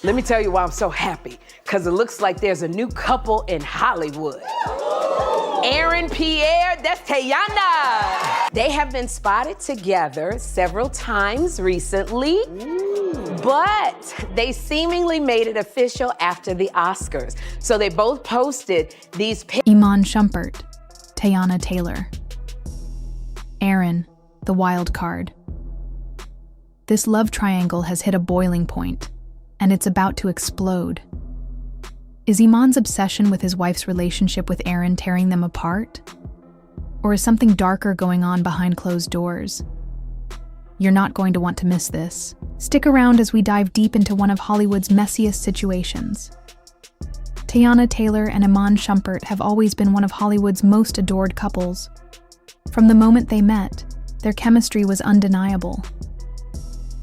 Let me tell you why I'm so happy. Because it looks like there's a new couple in Hollywood. Aaron Pierre, that's Teyana. They have been spotted together several times recently, but they seemingly made it official after the Oscars. So they both posted these pictures. Iman Shumpert, Teyana Taylor. Aaron, the wild card. This love triangle has hit a boiling point, and it's about to explode. Is Iman's obsession with his wife's relationship with Aaron tearing them apart? Or is something darker going on behind closed doors? You're not going to want to miss this. Stick around as we dive deep into one of Hollywood's messiest situations. Teyana Taylor and Iman Shumpert have always been one of Hollywood's most adored couples. From the moment they met, their chemistry was undeniable.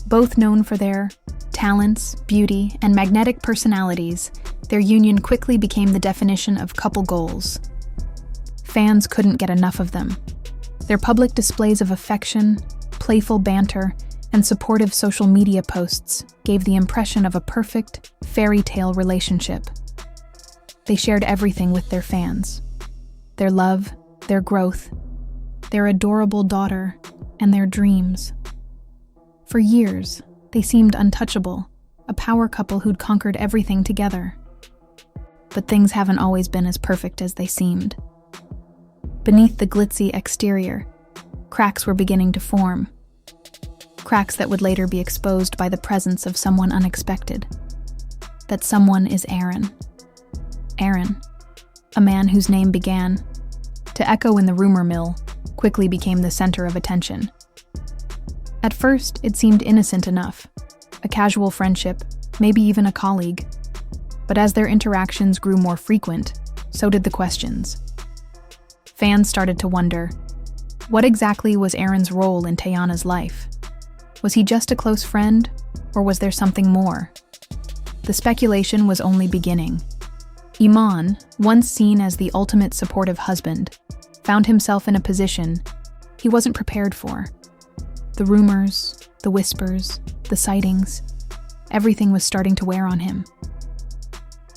Both known for their talents, beauty, and magnetic personalities, their union quickly became the definition of couple goals. Fans couldn't get enough of them. Their public displays of affection, playful banter, and supportive social media posts gave the impression of a perfect, fairy tale relationship. They shared everything with their fans: their love, their growth, their adorable daughter, and their dreams. For years, they seemed untouchable, a power couple who'd conquered everything together. But things haven't always been as perfect as they seemed. Beneath the glitzy exterior, cracks were beginning to form. Cracks that would later be exposed by the presence of someone unexpected. That someone is Aaron. Aaron, a man whose name began to echo in the rumor mill, quickly became the center of attention. At first, it seemed innocent enough, a casual friendship, maybe even a colleague. But as their interactions grew more frequent, so did the questions. Fans started to wonder, what exactly was Aaron's role in Teyana's life? Was he just a close friend, or was there something more? The speculation was only beginning. Iman, once seen as the ultimate supportive husband, found himself in a position he wasn't prepared for. The rumors, the whispers, the sightings, everything was starting to wear on him.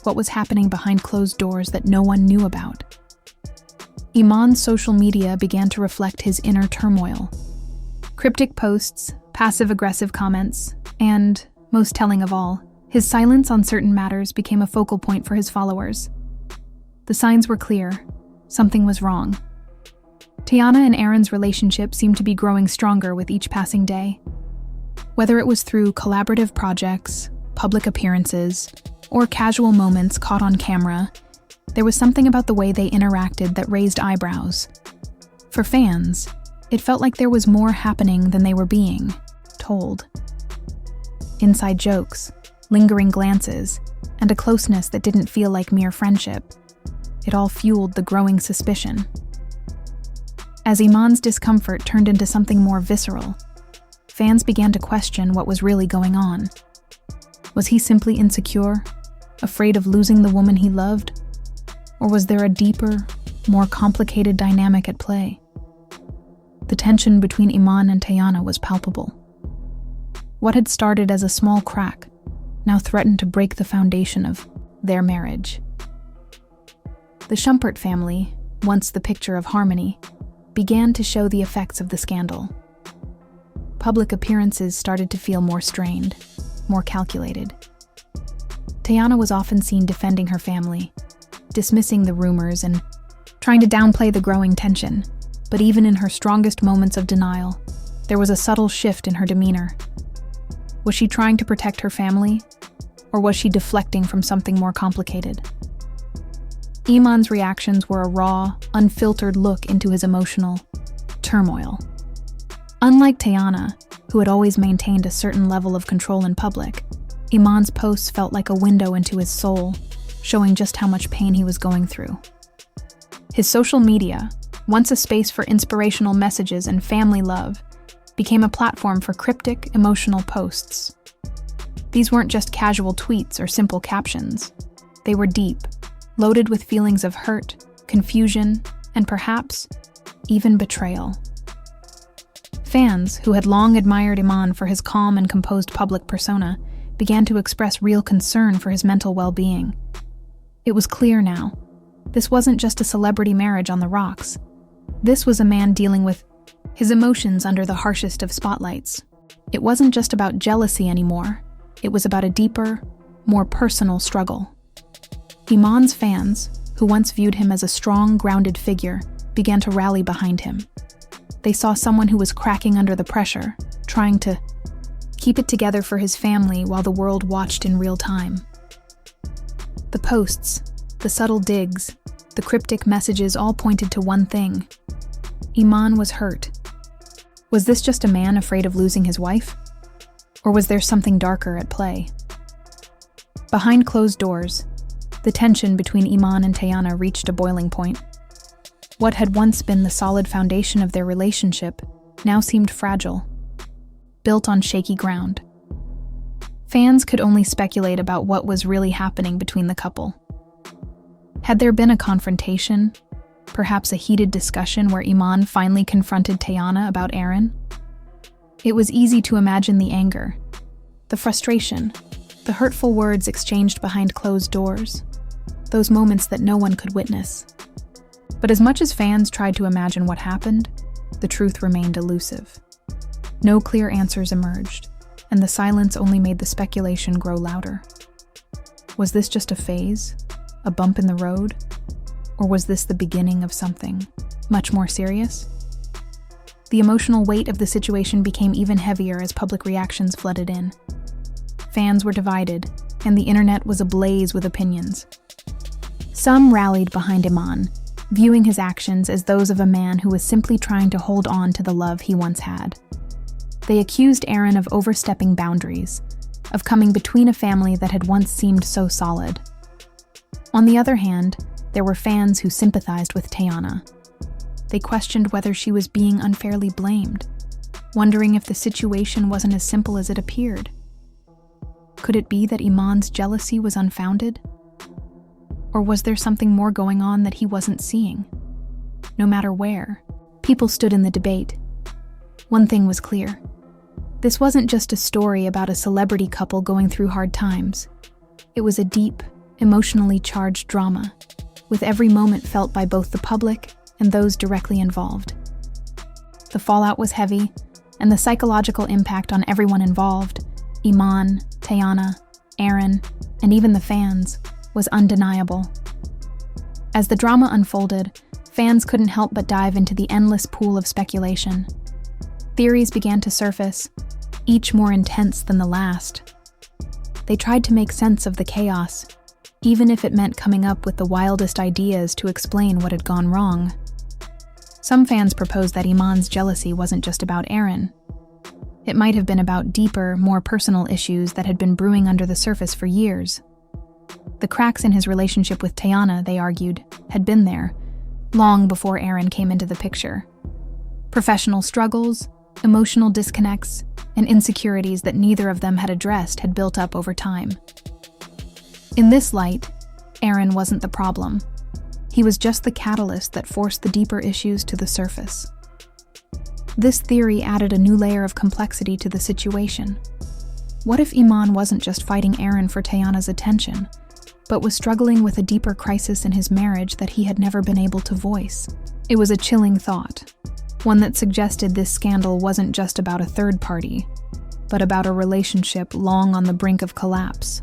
What was happening behind closed doors that no one knew about? Iman's social media began to reflect his inner turmoil. Cryptic posts, passive-aggressive comments, and, most telling of all, his silence on certain matters became a focal point for his followers. The signs were clear. Something was wrong. Teyana and Aaron's relationship seemed to be growing stronger with each passing day. Whether it was through collaborative projects, public appearances, or casual moments caught on camera, there was something about the way they interacted that raised eyebrows. For fans, it felt like there was more happening than they were being told. Inside jokes, lingering glances, and a closeness that didn't feel like mere friendship. It all fueled the growing suspicion. As Iman's discomfort turned into something more visceral, fans began to question what was really going on. Was he simply insecure, afraid of losing the woman he loved? Or was there a deeper, more complicated dynamic at play? The tension between Iman and Teyana was palpable. What had started as a small crack now threatened to break the foundation of their marriage. The Shumpert family, once the picture of harmony, began to show the effects of the scandal. Public appearances started to feel more strained, more calculated. Teyana was often seen defending her family, dismissing the rumors and trying to downplay the growing tension. But even in her strongest moments of denial, there was a subtle shift in her demeanor. Was she trying to protect her family, or was she deflecting from something more complicated? Iman's reactions were a raw, unfiltered look into his emotional turmoil. Unlike Teyana, who had always maintained a certain level of control in public, Iman's posts felt like a window into his soul, showing just how much pain he was going through. His social media, once a space for inspirational messages and family love, became a platform for cryptic, emotional posts. These weren't just casual tweets or simple captions. They were deep, loaded with feelings of hurt, confusion, and perhaps even betrayal. Fans, who had long admired Iman for his calm and composed public persona, began to express real concern for his mental well-being. It was clear now. This wasn't just a celebrity marriage on the rocks. This was a man dealing with his emotions under the harshest of spotlights. It wasn't just about jealousy anymore. It was about a deeper, more personal struggle. Iman's fans, who once viewed him as a strong, grounded figure, began to rally behind him. They saw someone who was cracking under the pressure, trying to keep it together for his family while the world watched in real time. The posts, the subtle digs, the cryptic messages all pointed to one thing. Iman was hurt. Was this just a man afraid of losing his wife? Or was there something darker at play? Behind closed doors, the tension between Iman and Teyana reached a boiling point. What had once been the solid foundation of their relationship now seemed fragile, built on shaky ground. Fans could only speculate about what was really happening between the couple. Had there been a confrontation, perhaps a heated discussion where Iman finally confronted Teyana about Aaron? It was easy to imagine the anger, the frustration, the hurtful words exchanged behind closed doors, those moments that no one could witness. But as much as fans tried to imagine what happened, the truth remained elusive. No clear answers emerged, and the silence only made the speculation grow louder. Was this just a phase, a bump in the road? Or was this the beginning of something much more serious? The emotional weight of the situation became even heavier as public reactions flooded in. Fans were divided, and the internet was ablaze with opinions. Some rallied behind Iman, viewing his actions as those of a man who was simply trying to hold on to the love he once had. They accused Aaron of overstepping boundaries, of coming between a family that had once seemed so solid. On the other hand, there were fans who sympathized with Teyana. They questioned whether she was being unfairly blamed, wondering if the situation wasn't as simple as it appeared. Could it be that Iman's jealousy was unfounded? Or was there something more going on that he wasn't seeing? No matter where, people stood in the debate. One thing was clear. This wasn't just a story about a celebrity couple going through hard times. It was a deep, emotionally charged drama, with every moment felt by both the public and those directly involved. The fallout was heavy, and the psychological impact on everyone involved, Iman, Teyana, Aaron, and even the fans, was undeniable. As the drama unfolded, fans couldn't help but dive into the endless pool of speculation. Theories began to surface, each more intense than the last. They tried to make sense of the chaos, even if it meant coming up with the wildest ideas to explain what had gone wrong. Some fans proposed that Iman's jealousy wasn't just about Aaron. It might have been about deeper, more personal issues that had been brewing under the surface for years. The cracks in his relationship with Teyana, they argued, had been there, long before Aaron came into the picture. Professional struggles, emotional disconnects, and insecurities that neither of them had addressed had built up over time. In this light, Aaron wasn't the problem. He was just the catalyst that forced the deeper issues to the surface. This theory added a new layer of complexity to the situation. What if Iman wasn't just fighting Aaron for Teyana's attention, but was struggling with a deeper crisis in his marriage that he had never been able to voice? It was a chilling thought, one that suggested this scandal wasn't just about a third party, but about a relationship long on the brink of collapse.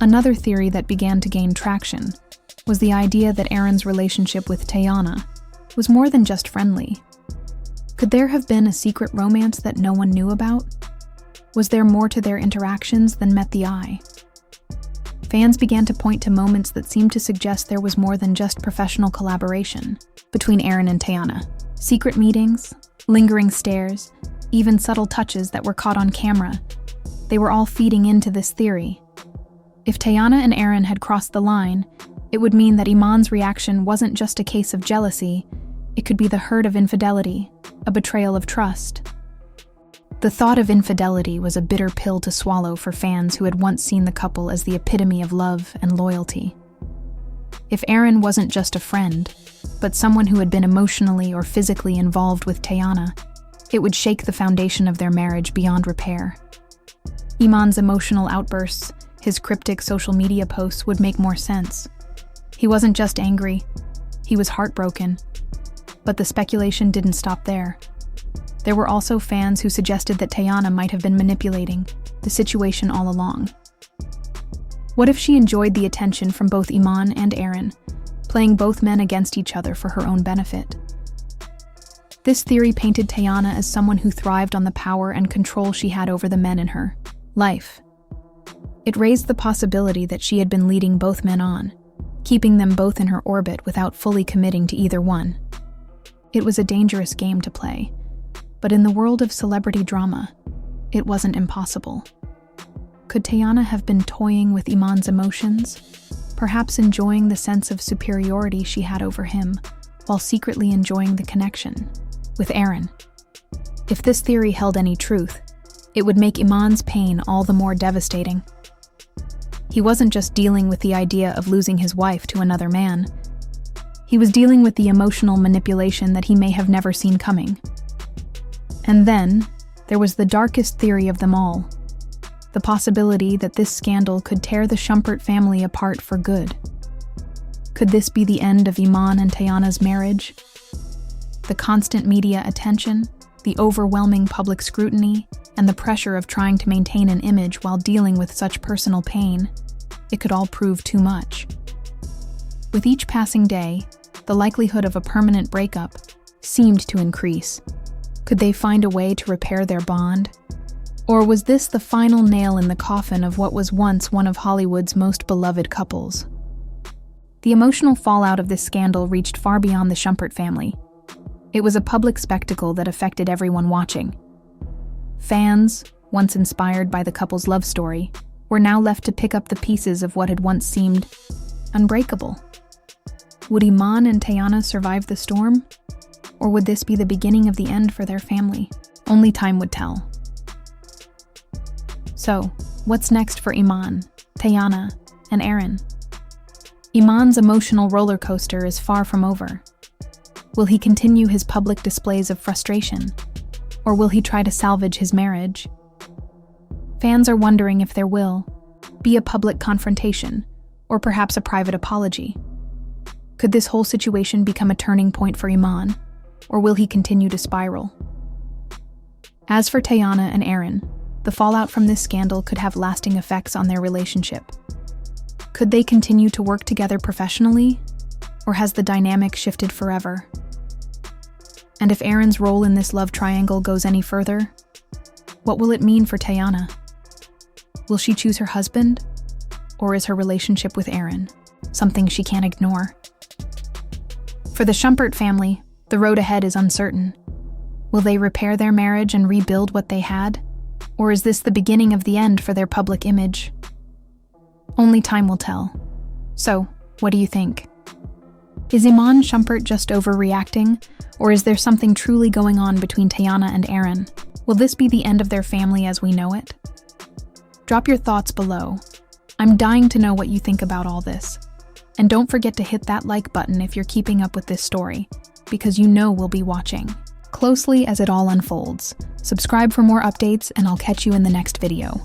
Another theory that began to gain traction was the idea that Aaron's relationship with Teyana was more than just friendly. Could there have been a secret romance that no one knew about? Was there more to their interactions than met the eye? Fans began to point to moments that seemed to suggest there was more than just professional collaboration between Aaron and Teyana. Secret meetings, lingering stares, even subtle touches that were caught on camera. They were all feeding into this theory. If Teyana and Aaron had crossed the line, it would mean that Iman's reaction wasn't just a case of jealousy, it could be the hurt of infidelity, a betrayal of trust. The thought of infidelity was a bitter pill to swallow for fans who had once seen the couple as the epitome of love and loyalty. If Aaron wasn't just a friend, but someone who had been emotionally or physically involved with Teyana, it would shake the foundation of their marriage beyond repair. Iman's emotional outbursts, his cryptic social media posts would make more sense. He wasn't just angry, he was heartbroken. But the speculation didn't stop there. There were also fans who suggested that Teyana might have been manipulating the situation all along. What if she enjoyed the attention from both Iman and Aaron, playing both men against each other for her own benefit? This theory painted Teyana as someone who thrived on the power and control she had over the men in her life. It raised the possibility that she had been leading both men on, keeping them both in her orbit without fully committing to either one. It was a dangerous game to play, but in the world of celebrity drama, it wasn't impossible. Could Teyana have been toying with Iman's emotions, perhaps enjoying the sense of superiority she had over him, while secretly enjoying the connection with Aaron? If this theory held any truth, it would make Iman's pain all the more devastating. He wasn't just dealing with the idea of losing his wife to another man. He was dealing with the emotional manipulation that he may have never seen coming. And then, there was the darkest theory of them all, the possibility that this scandal could tear the Shumpert family apart for good. Could this be the end of Iman and Teyana's marriage? The constant media attention, the overwhelming public scrutiny, and the pressure of trying to maintain an image while dealing with such personal pain, it could all prove too much. With each passing day, the likelihood of a permanent breakup seemed to increase. Could they find a way to repair their bond? Or was this the final nail in the coffin of what was once one of Hollywood's most beloved couples? The emotional fallout of this scandal reached far beyond the Shumpert family. It was a public spectacle that affected everyone watching. Fans, once inspired by the couple's love story, were now left to pick up the pieces of what had once seemed unbreakable. Would Iman and Teyana survive the storm? Or would this be the beginning of the end for their family? Only time would tell. So, what's next for Iman, Teyana, and Aaron? Iman's emotional roller coaster is far from over. Will he continue his public displays of frustration? Or will he try to salvage his marriage? Fans are wondering if there will be a public confrontation, or perhaps a private apology. Could this whole situation become a turning point for Iman, or will he continue to spiral? As for Teyana and Aaron, the fallout from this scandal could have lasting effects on their relationship. Could they continue to work together professionally, or has the dynamic shifted forever? And if Aaron's role in this love triangle goes any further, what will it mean for Teyana? Will she choose her husband, or is her relationship with Aaron something she can't ignore? For the Shumpert family, the road ahead is uncertain. Will they repair their marriage and rebuild what they had? Or is this the beginning of the end for their public image? Only time will tell. So, what do you think? Is Iman Shumpert just overreacting, or is there something truly going on between Teyana and Aaron? Will this be the end of their family as we know it? Drop your thoughts below. I'm dying to know what you think about all this. And don't forget to hit that like button if you're keeping up with this story, because you know we'll be watching closely as it all unfolds. Subscribe for more updates, and I'll catch you in the next video.